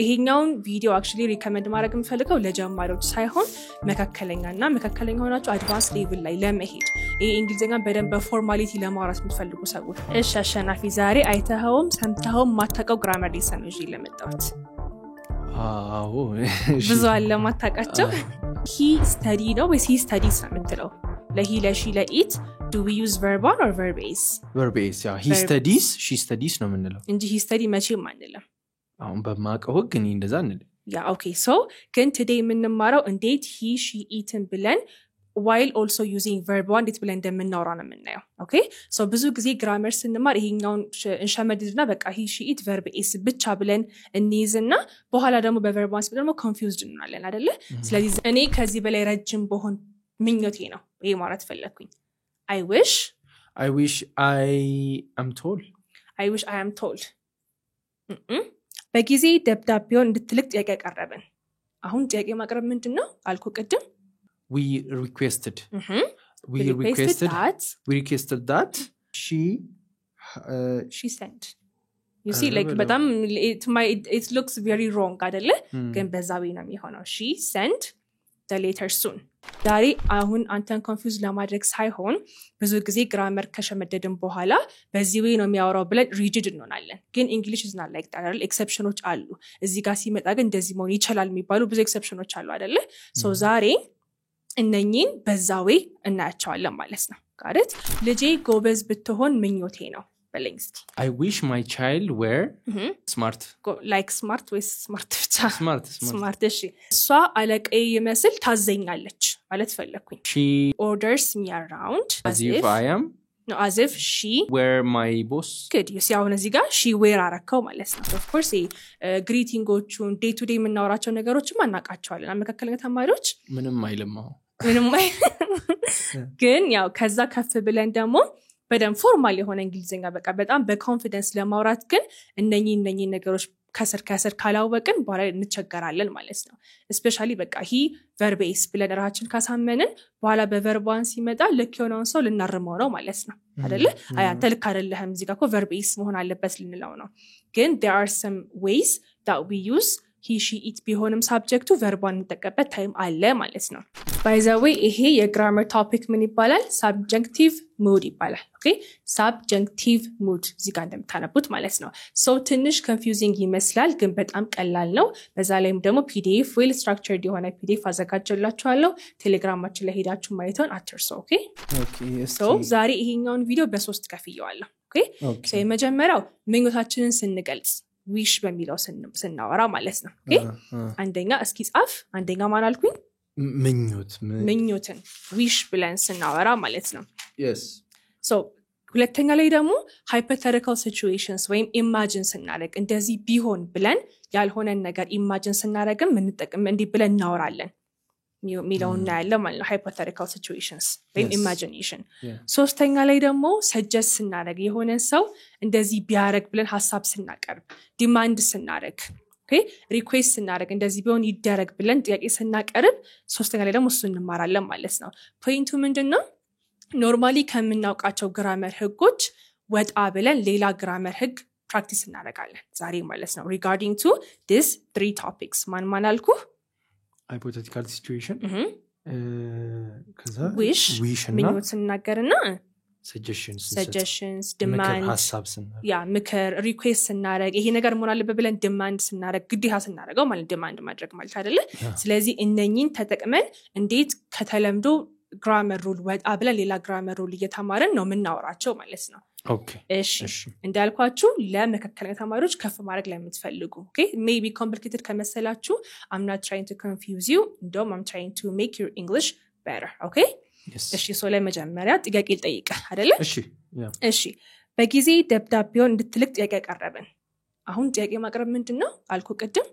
ይሄኛውን ቪዲዮ actually recommend ማድረግ የምፈልገው ለጀማሪዎች ሳይሆን መካከለኛና መካከለኛ ሆናችሁ አድቫንስ ሌቭል ላይ ለመሄድ ይሄ እንግሊዘኛ በደንብ በፎርማሊቲ ለማውራት የምትፈልጉ ሰዎች እሺ አሸናፊ ዛሬ አይተኸውም ሰምተኸውም ማታውቀው ግራመር ሌሰን ነው ለመጣሁት አዎ ብዙ አለ ማታውቃቸው he studied ነው ወይስ he studies ነው የምትለው ለሂ ለሺ ለኢት do we use verb on or verb is yeah he studies she studies ነው የምንለው እንጂ he study መቼም አንልም አሁን በማቀው ህግ እኔ እንደዛ አንልም ያ okay so ግን today የምንማረው እንዴት he she eaten ብለን while also using verb one እንዴት ብለን እንደምናወራ ነው የምናየው okay so ብዙ ጊዜ grammar ስንማር ይሄኛውን እንሸመድድና በቃ he she eat verb is ብቻ ብለን እንይዝና በኋላ ደግሞ በverb one ደግሞ confused እንሆናለን አይደለ ስለዚህ እኔ ከዚህ በላይ ረጅም በሆን ምኞቴ ነው ይሄ ማለት ፈለኩኝ I wish I am told በጊዜ ደብዳቤውን እንድትልክ ጥያቄ ቀረበን አሁን ጥያቄ ማቅረብ ምንድነው አልኩ ቅድም we requested that she sent you see like በጣም it looks very wrong አይደለ ግን በዛው ነው የሚሆነው she sent the letter soon ዛሬ አሁን አንተን ኮንፊውዝ ለማድረግ ሳይሆን ብዙ ጊዜ ግራመር ከሸመደድን በኋላ በዚህ ወይ ነው የሚያወራው ብለን ሪጂድ እንሆናለን ግን እንግሊሽ is not like that አይደል ኤክሰፕሽኖች አሉ እዚህ ጋር ሲመጣ ግን እንደዚህ መሆን ይችላል የሚባሉ ብዙ ኤክሰፕሽኖች አሉ አይደለ ሶ ዛሬ እነኚህን በዛው ወይ እናያቸዋለን ማለት ነው ጋርት ልጄ ጎበዝ ብትሆን ምኞቴ ነው በለንግስቲ I wish my child were smart like smart with smart እሺ እሷ አለቀይ ይመስል ታዘኛለች ማለት ፈለኩኝ she orders me around as if I am no as if she were my boss good you see አሁን እዚህ ጋር she were አረከው ማለት ነው of course greetingዎቹን day to day የምናወራቸው ነገሮችም አናቃቸዋለን አመካከለኛ ተማሪዎች ምንም አይልማው ግን ያው ከዛ ከፍ ብለን ደግሞ በደም ፎርማል የሆነ እንግሊዘኛ በቃ በጣም በኮንፊደንስ ለማውራት ግን እነኚህ ነገሮች ከስር ካላወቅን በኋላ እንቸገራለን ማለት ነው especially በቃ he verb is ብለን ራሳችን ካሳመንን በኋላ በቨርባን ሲመጣ ልክ የሆነውን ሰው ልናርመው ነው ማለት ነው አይደለ አይ አንተ ልክ አይደለህም እዚህ ጋር እኮ verb is መሆን አለበት ልንለው ነው ግን there are some ways that we use he she it ቢሆንም ሳብጀክቱ verb1 እንጠቀምበት ታይም አለ ማለት ነው by the way ይሄ የግራመር ቶፒክ ምን ይባላል subjunctive mood ይባላል okay subjunctive mood እዚህ ጋር እንደምታነቡት ማለት ነው so ትንሽ confusing ይመስላል ግን በጣም ቀላል ነው በዛ ላይም ደግሞ pdf well structured የሆነ pdf አዘጋጀላችኋለሁ ቴሌግራማችን ላይ ሄዳችሁ ማየቱን አትርሱ okay so ዛሬ ይሄኛውን ቪዲዮ በሶስት ከፍየዋለሁ okay so የመጀመሪያው ምኞታችንን ስንገልጽ wish በሚለው ስናወራ ማለት ነው ኦኬ አንደኛ እስኪ ጻፍ አንደኛ ማን አልኩኝ ምኞትን wish ብለን ስናወራ ማለት ነው yes so ሁለተኛ ላይ ደግሞ hypothetical situations ወይም imagine ስናደርግ እንደዚህ ቢሆን ብለን ያልሆነ ነገር imagine ስናደርግም እንጠቀም እንዲህ ብለን እናወራለን ሚለውና ያለ ማለት ነው hypothetical situations ወይም imagination ሶስተኛ ላይ ደግሞ suggest ስናደርግ የሆነ ሰው እንደዚህ ቢያረግ ብለን ሐሳብ ስናቀርብ demand ስናደርግ okay request ስናደርግ እንደዚህ ቢሆን ይደረግ ብለን ጥያቄ ስናቀርብ ሶስተኛ ላይ ደግሞ እሱ እንማራለን ማለት ነው ፖይንቱ ምንድነው ኖርማሊ ከምናውቃቸው ግራመር ህጎች ወጣ ብለን ሌላ ግራመር ህግ ፕራክቲስ እናደርጋለን ዛሬ ማለት ነው regarding to these three topics ማን አልኩ hypothetical situation ከዛ wish ምኞት ስናገርና suggestions demand ሐሳብ ስናደርግ ያ ምክር request ስናደርግ ይሄ ነገር መሆን አለበት ብለን demand ስናደርግ ግዴታ ስናደርገው ማለት demand ማድረግ ማለት አይደለ ስለዚህ እነኚህን ተጠቅመን እንዴት ከተለምዶ grammar rule ወጣ ብለን ሌላ grammar rule እየተማረን ነው ምናወራቸው ማለት ነው ኦኬ እሺ እንዳልኳችሁ ለመከከለኛ ተማሪዎች ከፍ ማድረግ ላይ የምትፈልጉ okay maybe complicated ከመሰላችሁ I'm not trying to confuse you I'm trying to make your English better okay እሺ ሶ ለመጀመሪያ ጥያቄ ልጠይቅ አይደለ እሺ በጊዜ ደብዳቤውን እንድትልክ ጥያቄ ቀረበን አሁን ጥያቄ ማቅረብ ምንድነው አልኩ ቅድም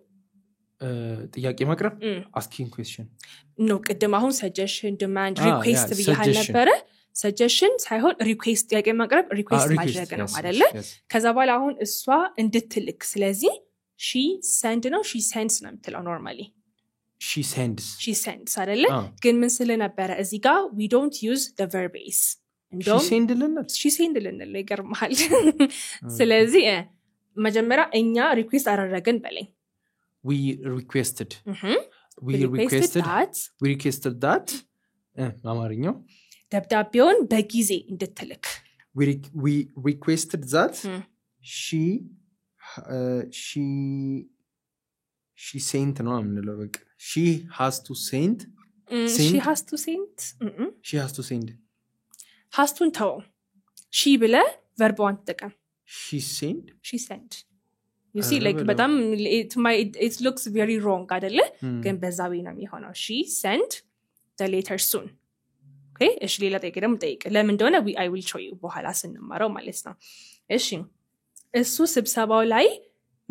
ጥያቄ ማቅረብ asking question no ቅድም አሁን suggestion demand request ብያለሁ ነበረ suggestion ሳይሆን request ጥያቄ ማቅረብ request ማድረግ ነው አይደለ ከዛ በኋላ አሁን እሷ እንድትልክ ስለዚህ she send ነው she sends ነው የምትለው normally she sends አይደለ ግን ምን ስለነበረ እዚህ ጋር we don't use the verb is she send ይገርማል ስለዚህ መጀመሪያ እኛ request አደረግን በለኝ we requested we requested that አማርኛው ደብዳቤውን በጊዜ እንድትልክ we requested that she sent ነው የምንለው በቃ she has to send she has to send has to ተው she ብለ verb-ን ተጠቀም she sent you see like በጣም it looks very wrong አይደለ ግን በዛ ወይ ነው የሚሆነው she sent the letter soon okay እሺ ሌላ ጥያቄ ደግሞ ጠይቅ ለምን እንደሆነ I will show you በኋላ ስንማረው ማለት ነው እሺ እሱ ስብሰባው ላይ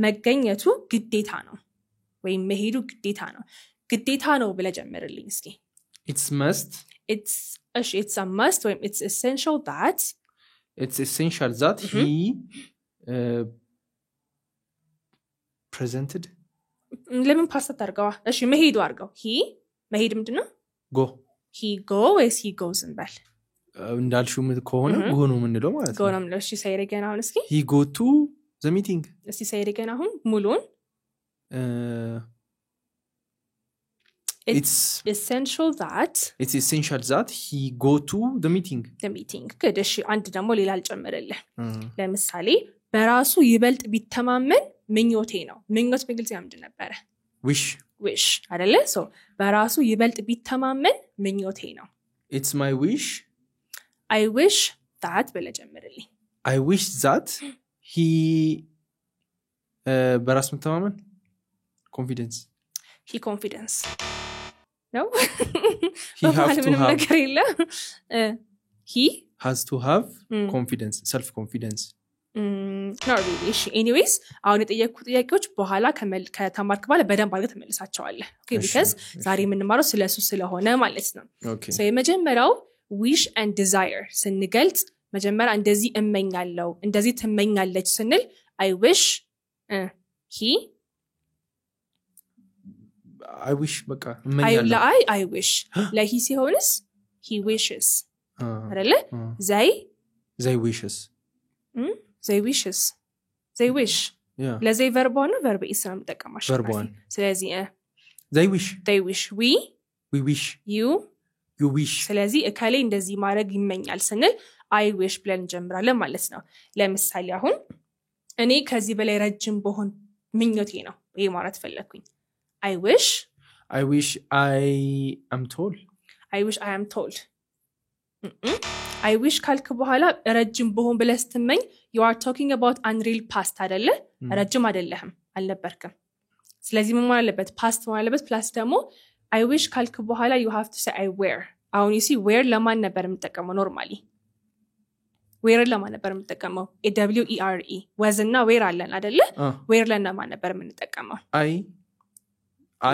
መገኘቱ ግዴታ ነው ወይም መሄዱ ግዴታ ነው ብለ ጀምርልኝ እስኪ it's must it's a must ወይም it's essential that he presented ለምን ፓስት አድርገዋ እሺ መሄዱ አድርገው መሄድ ምንድነው he goes እንበል እንዳልሽው ከሆነ go ነው የምንለው ማለት ነው go ነው እሺ say it again አሁን እስኪ he go to the meeting እስኪ say it again አሁን ሙሉን it's essential that he go to the meeting good እሺ አንድ ደግሞ ሌላ አልጨምርልህ ለምሳሌ በራሱ ይበልጥ ቢተማመን ምኞቴ ነው ምኞት በእንግሊዝኛ ምንድን ነበረ wish አይደለ so በራሱ ይበልጥ ቢተማመን ምኞቴ ነው it's my wish I wish that ብለ ጀምርልኝ I wish that he በራስ መተማመን confidence no he has to have he has to have confidence self confidence not really anyways አሁን የጠየቅኩ ጥያቄዎች በኋላ ከተማርክ በኋላ በደንብ አድርገህ ተመልሳቸዋለህ okay because ዛሬ የምንማረው ስለሱ ስለሆነ ማለት ነው so የመጀመሪያው wish and desire ስንገልጽ መጀመሪያ እንደዚህ እመኛለሁ እንደዚህ ትመኛለች ስንል I wish I wish በቃ እመኛለሁ I wish like he ሲሆንስ he wishes አይደለ they wishes they wish ለዚህ verb ነው verb is ነው ተጠቀማሽ ስለዚህ they wish we wish you wish ስለዚህ እከሌ እንደዚህ ማድረግ ይመኛል ስንል I wish ብለን እንጀምራለን ማለት ነው ለምሳሌ አሁን እኔ ከዚህ በላይ ረጅም በሆን ምኞቴ ነው ይሄ ማለት ፈለኩኝ I wish I am tall I wish ካልክ በኋላ ረጅም በሆን ብለህ ስትመኝ you are talking about unreal past አይደለ ረጅም አይደለህም አልነበርክም ስለዚህ ምን ማለት አለበት past ማለት አለበት plus ደግሞ I wish ካልክ በኋላ you have to say I wear አሁን you see wear ለማን ነበር የምንጠቀመው normally wear ለማን ነበር የምንጠቀመው WERE was እና wear አለን አይደለ wear ለማን ነበር የምንጠቀመው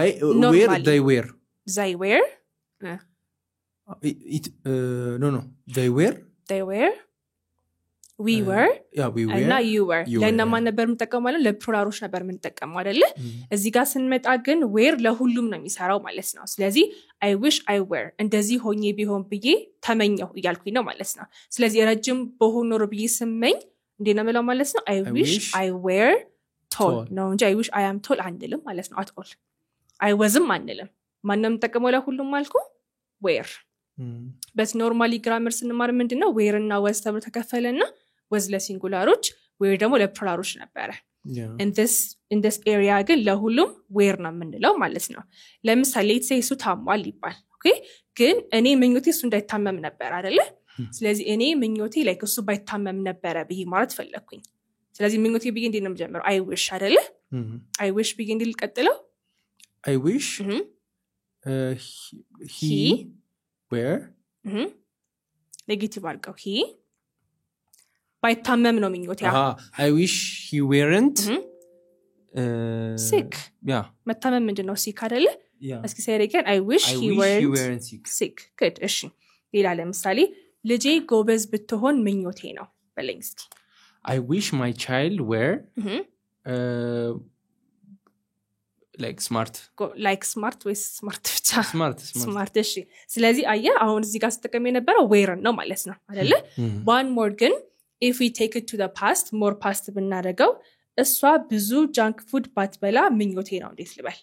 I wear they wear no they wear we were we wear እና you were ለማን ነበር የምንጠቀመው ማለት ለፕሉራሎች ነበር የምንጠቀመው አይደለ እዚህ ጋር ስንመጣ ግን wear ለሁሉም ነው የሚሰራው ማለት ነው ስለዚህ I wish I were እንደዚህ ሆኜ ቢሆን ብዬ ተመኘሁ እያልኩኝ ነው ማለት ነው ስለዚህ ረጅም በሆነ ኖር ብዬ ስመኝ እንዴት ነው ማለት ማለት ነው I wish I were tall ነው እንጂ I wish I am tall አንልም ማለት ነው at all I wasn't አንልም ማንንም ተጠቀመው ለሁሉም ማልኩ were but normally grammar ስንማር ምንድነው were እና was ተብሎ ተከፈለና was ለሲንጉላሮች were ደግሞ ለፕሉራሎች ነበር in this area ግን ለሁሉም were ነው የምንለው ማለት ነው ለምሳሌ let's say እሱ ታሟል ይባል okay ግን እኔ ምኞቴ እሱ እንዳይታመም ነበር አይደለ ስለዚህ እኔ ምኞቴ like እሱ ባይታመም ነበር ብዬ ማለት ፈለኩኝ ስለዚህ ምኞቴ ብዬ እንዴት ነው የምጀምረው I wish አይደለ I wish ብዬ እንዴት ልቀጥለው I wish he were negative አድርገው he ባይታመም ነው ምኞቴ I wish he weren't sick መታመም ምንድነው sick አይደለ እስኪ say it again I wish he weren't sick good እሺ ሌላ ለምሳሌ ልጄ ጎበዝ ብትሆን ምኞቴ ነው በለኝ እስኪ I wish my child were like smart ወይ smart ብቻ smart እሺ ስለዚህ አያ አሁን እዚህ ጋር ተጠቀመ የነበረው were ነው ማለት ነው አይደለ one more ግን if we take it to the past more past ብናደርገው እሷ ብዙ junk food ባትበላ ምኞቴ ነው እንዴት ልበል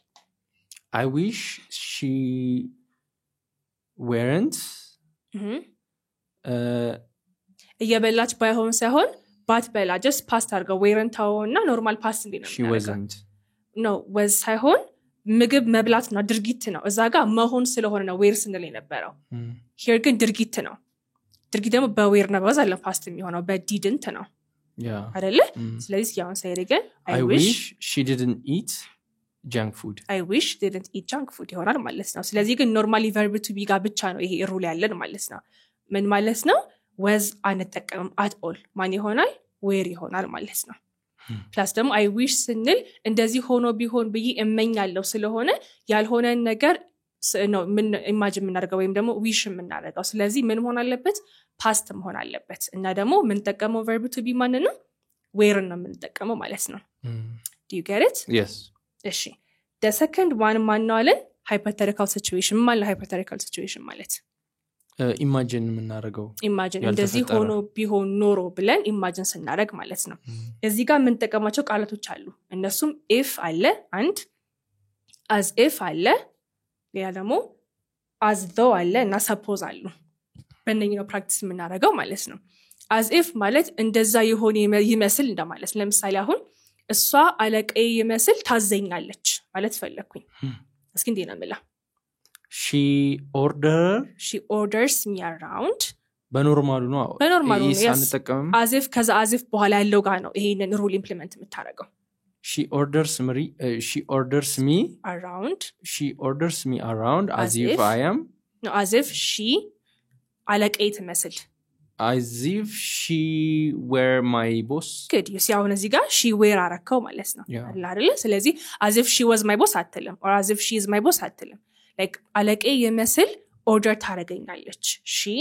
I wish she weren't እየበላች ባይሆን ሳይሆን ባትበላ just past አድርገው weren't ታውና ኖርማል past እንዴ ነው she wasn't no was ሳይሆን ምግብ መብላት ነው ድርጊት ነው እዛ ጋር መሆን ስለሆነ ነው were ስንል የነበረው here ግን ድርጊት ነው ድርጊት ደግሞ በwere ነው በዛለ past የሚሆነው በdidn't ነው yeah አይደለ ስለዚህ ያውን ሳይረገን I wish she didn't eat junk food I wish didn't eat junk food ይሆናል ማለት ነው ስለዚህ ግን ኖርማሊ verb to be ጋር ብቻ ነው ይሄ ሩል ያለን ማለት ነው ምን ማለት ነው was አንጠቀምም at all ማን ይሆናል were ይሆናል ማለት ነው ፕላስ ደግሞ I wish ስንል እንደዚህ ሆኖ ቢሆን ብዬ እመኛለሁ ስለሆነ ያልሆነ ነገር ነው ምን ኢማጂን የምናደርገው ወይም ደግሞ wish የምናደርገው ስለዚህ ምን መሆን አለበት past መሆን አለበት እና ደግሞ ምን ተጠቀመው verb to be ማን ነው were ነው የምንጠቀመው ማለት ነው do you get it yes እሺ the second one ማን ነው አለን hypothetical situation ማለት hypothetical situation ማለት ኢማጂን የምናደርገው ኢማጂን እንደዚህ ሆኖ ቢሆን ኖሮ ብለን ኢማጂን ስናደርግ ማለት ነው እዚህ ጋር ምን ተቀማቸው ቃላቶች አሉ እነሱም if አለ and as if አለ ሌላ ደግሞ as though አለ እና suppose አሉ በእነኚህ ነው ፕራክቲስ የምናደርገው ማለት ነው as if ማለት እንደዛ ይሆን ይመስል እንደማለት ለምሳሌ አሁን እሷ አለቀይ ይመስል ታዘኛለች ማለት ፈለኩኝ እስኪ እንዴ ነው የምለው she orders me around በኖርማሉ ነው አንጠቀምም as if ከዛ as if በኋላ ያለው ጋር ነው ይሄንን ሩል ኢምፕሊመንት የምታደርገው she orders me around as if I am no as if she አለቀይ ትመስል as if she were my boss good you see አሁን እዚህ ጋር she were አረከው ማለት ነው አይደል ስለዚህ as if she was my boss አትልም or as if she is my boss አትልም like አለቀይ ይመስል order ታረጋኛለች she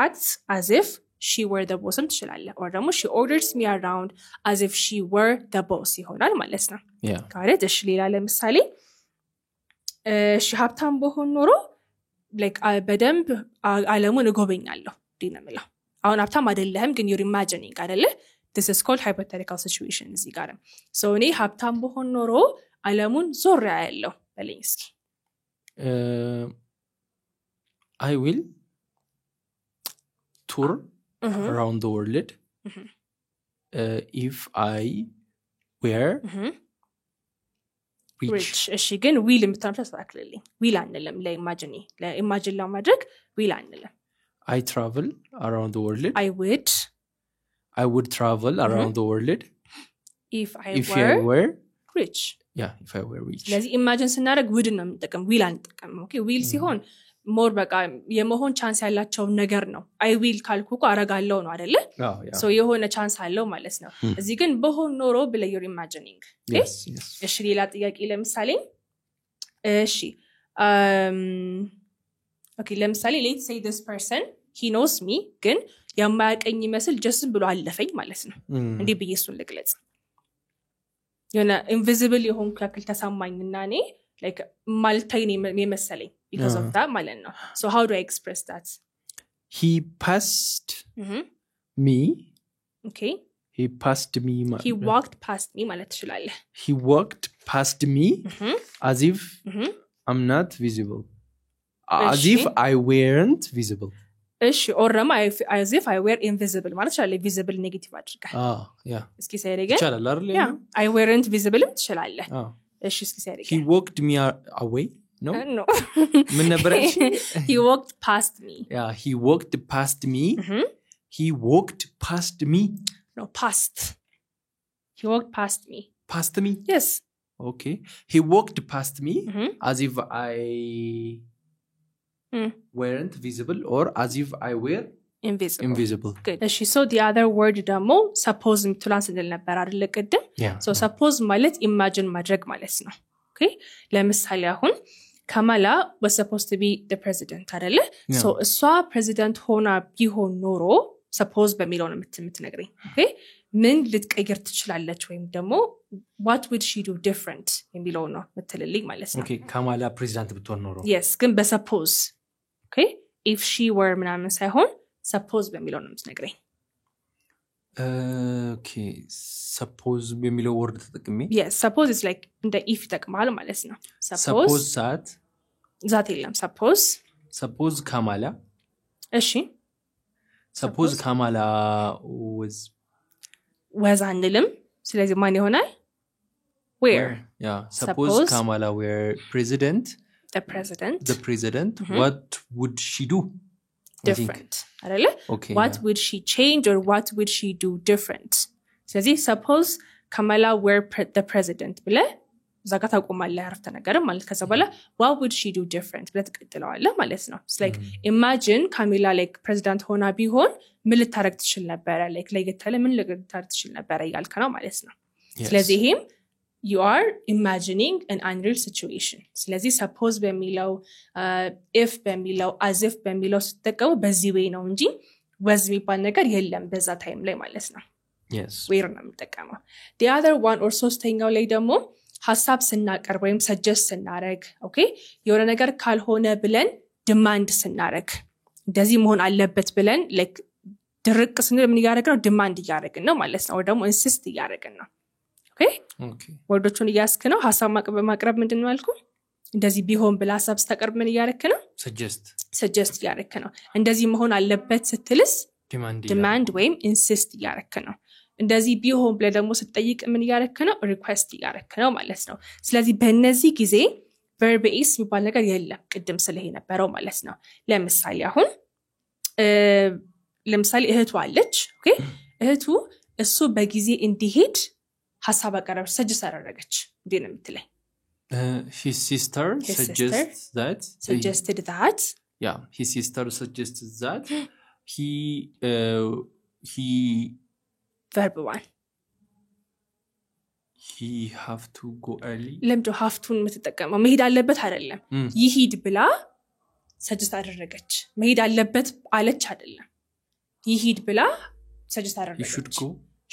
acts as if she were the boss ትችላለህ or ደግሞ she orders me around as if she were the boss ይሆናል ማለት ነው ካረት እሺ ሌላ ለምሳሌ እሺ ሀብታም በሆን ኖሮ like በደንብ ዓለሙን እጎበኛለሁ ዲነምላ አሁን ሀብታም አይደለህም ግን you're imagining አይደለ this is called hypothetical situation እዚህ ጋር so እኔ ሀብታም በሆን ኖሮ ዓለሙን ዞር ያያለሁ በለኝ እስኪ I will tour around the world if I were rich እሺ ግን will የምታምጣ ተስተካክልልኝ will አንልም ለኢማጂን ለማድረግ will አንልም I travel around the world I would travel around the world if I were rich yeah if I were rich ስለዚህ ኢማጂን ስናደርግ would ነው የምንጠቀም will አንጠቀምም ኦኬ will ሲሆን ሞር በቃ የመሆን ቻንስ ያላቸው ነገር ነው I will ካልኩ አረጋለሁ ነው አይደለ so የሆነ ቻንስ አለው ማለት ነው እዚህ ግን በሆን ኖሮ ብለ you're imagining yes እሺ ሌላ ጥያቄ ለምሳሌ እሺ okay ለምሳሌ let's say this person he knows me ግን የማያቀኝ ይመስል just ብሎ አለፈኝ ማለት ነው እንዴ በየሱን ልግለጽ የሆነ invisible የሆን ክላክል ተሰማኝና እኔ like ማልታይን የመሰለኝ because of that ማለት ነው so how do I express that he passed me okay he passed me he walked past me ማለት ትችላለህ he walked past me as if I'm not visible as if I weren't visible እሺ ኦረማ as if I were invisible ማለት ትችላለህ visible negative አድርጋ yeah እስኪ ሳይረገ ይቻላል አይደል I weren't visible ትችላለህ እሺ እስኪ ሳይረገ he walked me away no ምን ነበር he walked past me yeah he walked past me he walked past me no past he walked past me yes okay he walked past me as if I weren't visible or as if I were invisible good እሺ so the other word ደግሞ suppose ምትላንስ እንደል ነበር አይደል ቀደም so suppose ማለት imagine ማድረግ ማለት ነው okay ለምሳሌ አሁን ካማላ was supposed to be the president አይደለ so እሷ president ሆና ቢሆን ኖሮ suppose በሚለው ነው የምትነግረኝ okay ምን ልትቀይር ትችላለች ወይም ደግሞ what would she do different የሚለው ነው ምትልልኝ ማለት ነው okay ካማላ president ብትሆን ኖሮ yes ግን በsuppose okay if she were ምናምን ሳይሆን suppose በሚለው ነው የምትነግረኝ Okay, suppose በሚለው word ተጠቅሜ yes suppose is like እንደ if ይጠቅማል ማለት ነው suppose ዛት የለም suppose ካማላ እሺ suppose ካማላ was አንልም ስለዚህ ማን ይሆናል where yeah suppose Kamala were the president what would she do different አይደለ okay what would she change or what would she do different ስለዚህ suppose Kamala were the president ብለ ዛጋ ታቆማለህ አረፍተ ነገር ማለት ከዛ በኋላ what would she do different ብለ ተቀጥለዋለህ ማለት ነው it's like imagine Kamala like president ሆና ቢሆን ምን ልታረግ ትችል ነበር like ለየተለ ምን ልታረግ ትችል ነበር ይላልከ ነው ማለት ነው ስለዚህ ይሄም you are imagining an unreal situation ስለዚህ suppose በሚለው if በሚለው as if በሚለው ስትጠቀሙ በዚህ way ነው እንጂ was የሚባል ነገር የለም በዛ ታይም ላይ ማለት ነው yes where ነው የምንጠቀመው the other one or ሶስተኛው ላይ ደግሞ ሐሳብ ስናቀርብ ወይም suggest ስናረግ okay የሆነ ነገር ካልሆነ ብለን demand ስናረግ እንደዚህ መሆን አለበት ብለን like ድርቅ ስንል ምን ያደርግ ነው demand ያደርግ ነው ማለት ነው ወይ ደግሞ insist ያደርግ ነው okay ወርዶቹን ያስክ ነው ሐሳብ ማቅረብ ምንድነው አልኩ እንደዚህ ቢሆን ብላ ሐሳብ ስታቀርብ ምን ያደርግ ነው suggest ያደርግ ነው እንደዚህ መሆን አለበት ስትልስ demand ወይም insist ያደርግ ነው እንደዚህ ቢሆን ብለ ደግሞ ስትጠይቅ ምን ያደርግ ነው request ያደርግ ነው ማለት ነው ስለዚህ በእነዚህ ጊዜ verb is የሚባል ነገር የለም ቅድም ስለሄ ነበረው ማለት ነው ለምሳሌ አሁን ለምሳሌ እህቱ አለች ኦኬ እህቱ እሱ በጊዜ እንዲሄድ ሐሳብ አቀረበች suggest አደረገች እንዴ ነው የምትለኝ his sister suggested that yeah his sister suggested that he verb 1 he have to go early ለምዶ have to የምትጠቀመው መሄድ አለበት አይደለም ይሄድ ብላ suggest አደረገች መሄድ አለበት አለች አይደለም ይሄድ ብላ suggest አደረገች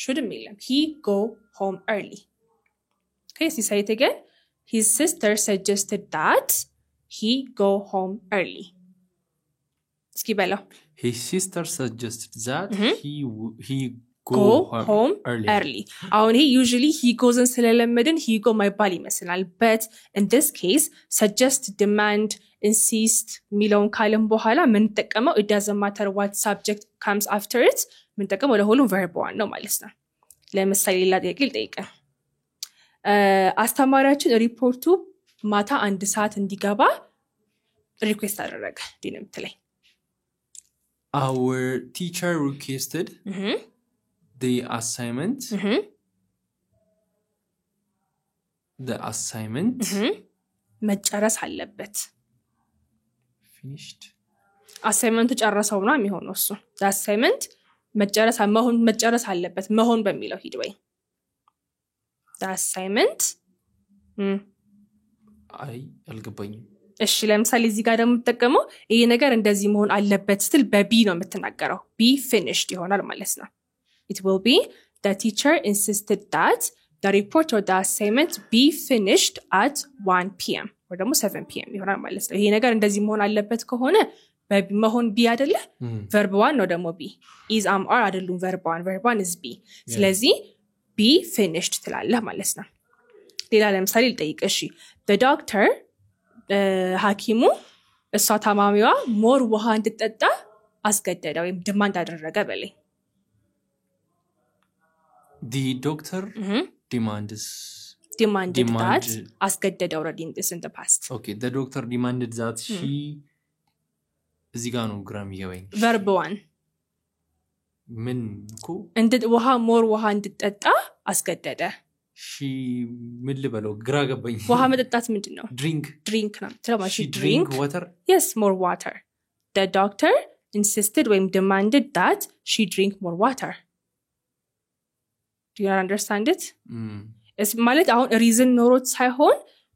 should mean he go home early okay so say it again his sister suggested that he go home early skibelo his sister suggested that he go home early አሁን he usually he goes and ስለለመድን he go ማይባል ይመስላል but in this case suggest demand insist ሚለውን ካለም በኋላ ምን ተጠቀመው it doesn't matter what subject comes after it ምን ተጠቀመው ለሁሉም verb one ነው ማለት ነው ለምሳሌ ላጥያቄ ልጠይቅ አስተማሪያችን ሪፖርቱ ማታ 1 ሰዓት እንዲገባ ሪኩዌስት አደረገ ዲንም ትለኝ our teacher requested the assignment መጨረስ አለበት finished አሳይመንቱ ጨረሰው ነው የሚሆነው እሱ the assignment መጨረስ አለበት መሆን በሚለው ሂድ ወይ the assignment አይ አልገባኝም እሺ ለምሳሌ እዚህ ጋር ደግሞ ተጠቀመው ይሄ ነገር እንደዚህ መሆን አለበት ስትል በቢ ነው የምትናገረው be finished ይሆናል ማለት ነው it will be the teacher insisted that the report or the assignment be finished at 1 p.m. or ደግሞ 7 p.m. ይሆናል ማለት ነው ይሄ ነገር እንደዚህ መሆን አለበት ከሆነ መሆን ቢ አይደለ verb 1 ነው ደግሞ be is are አይደሉም verb 1 is be ስለዚህ be finished ትላለህ ማለት ነው ሌላ ለምሳሌ ልጠይቅ እሺ the doctor ሐኪሙ እሷ ታማሚዋ ሞር ውሃ እንድትጠጣ አስገደደ ወይም demand አደረገ በለኝ the doctor demanded that አስገደደ already in the past okay the doctor demanded that she እዚህ ጋር ነው ግራም ይገባኝ verb 1 ምን ኮ ውሃ ሞር ውሃ እንድትጠጣ አስገደደ she ምን ልበለው ግራ ገባኝ ውሃ መጠጣት ምንድነው drink ነው ስለማሽ drink water yes more water the doctor insisted or demanded that she drink more water do you understand it es ማለት አሁን reason ኖሮት ሳይሆን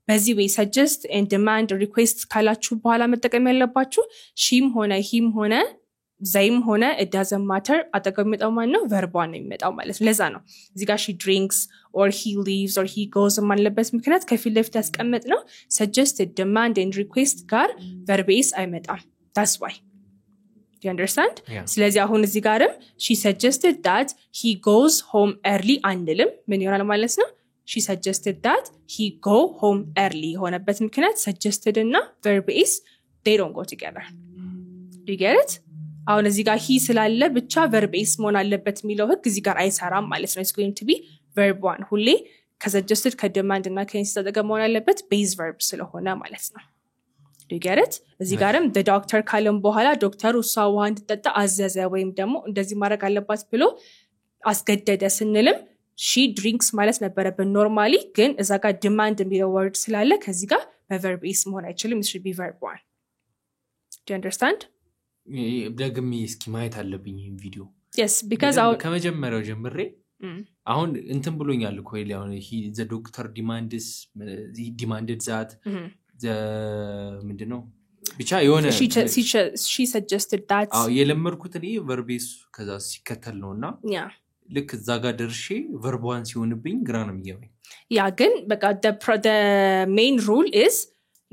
በዚህ way suggest and demand or request ካላችሁ በኋላ መጠቀም ያለባችሁ sheም ሆነ him ሆነ ዘይም ሆነ it doesn't matter አጠገብ የሚመጣው ማን ነው verb one ነው የሚመጣው ማለት ነው ለዛ ነው እዚህ ጋር she drinks or he leaves or he goes ማለበት ምክንያት ከፊት ለፊት ያስቀመጥ ነው suggest demand and request ጋር verb is አይመጣም that's why Do you understand? ስለዚህ አሁን እዚህ ጋርም she suggested that he goes home early አንልም ምን ይሆናል ማለት ነው she suggested that he go home early የሆነበት ምክንያት suggested እና verb is they don't go together. Do you get it? አሁን እዚህ ጋር he ስላለ ብቻ verb is መሆን አለበት የሚለው ህግ እዚህ ጋር አይሰራም ማለት ነው. It's going to be verb 1 ሁሌ ከsuggested ከdemand እና ከinstead ተጠቅሞ መሆን አለበት base verb ስለሆነ ማለት ነው. Do you get it? እዚህ ጋርም the doctor ካለም በኋላ ዶክተሩ እሷ ውሃ እንድትጠጣ አዘዘ ወይም ደግሞ እንደዚህ ማድረግ አለባት ብሎ አስገደደ ስንልም she drinks ማለት ነበረብን ኖርማሊ ግን እዛ ጋር demand የሚለው word ስላለ ከዚህ ጋር በverb is መሆን አይችልም it should be verb 1. Do you understand? ደግሜ እስኪ ማየት አለብኝ ይሄን ቪዲዮ. Yes because ከመጀመሪያው ጀምሬ አሁን እንትን ብሎኛል እኮ አሁን the doctor demanded that ምንድነው ብቻ የሆነ she suggested that የለመርኩት እኔ verb ከዛ ሲከተል ነውና ልክ እዛ ጋር ደርሼ verb 1 ሲሆንብኝ ግራ ነው የሚገባኝ ያ ግን በቃ the main rule is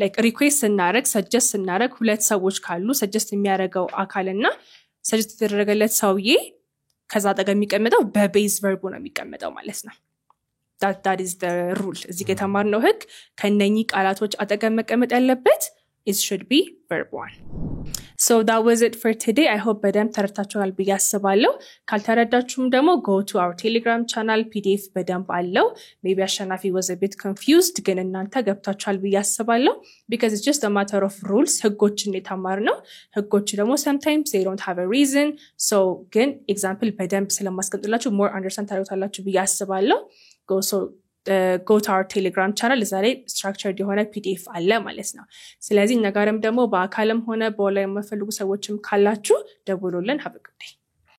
like request እናረግ suggest እናረግ ሁለት ሰዎች ካሉ suggest የሚያደርገው አካልና suggest የተደረገለት ሰውዬ ከዛ አጠገብ የሚቀመጠው በቤዝ verb ነው የሚቀመጠው ማለት ነው that is the rule እዚህ ጋር ተማርነው ህግ ከነኚህ ቃላቶች አጠገብ መቀመጥ ያለበት it should be verb 1. So that was it for today. I hope በደንብ ተረድታችኋል ብዬ አስባለሁ ካልተረዳችሁም ደግሞ go to our Telegram channel PDF በደንብ አለው maybe አሸናፊ was a bit confused ግን እናንተ ገብታችኋል ብዬ አስባለሁ because it's just a matter of rules ህጎችን የተማርነው ህጎች ደግሞ sometimes they don't have a reason so ግን example በደንብ ስለማስቀምጥላችሁ more understand ታደርጉታላችሁ ብዬ አስባለሁ go to our Telegram channel እዛ ላይ structured የሆነ PDF አለ ማለት ነው ስለዚህ ነገርም ደግሞ በአካልም ሆነ በኦንላይን የምትፈልጉ ሰዎችም ካላችሁ ደውሉልን have a good day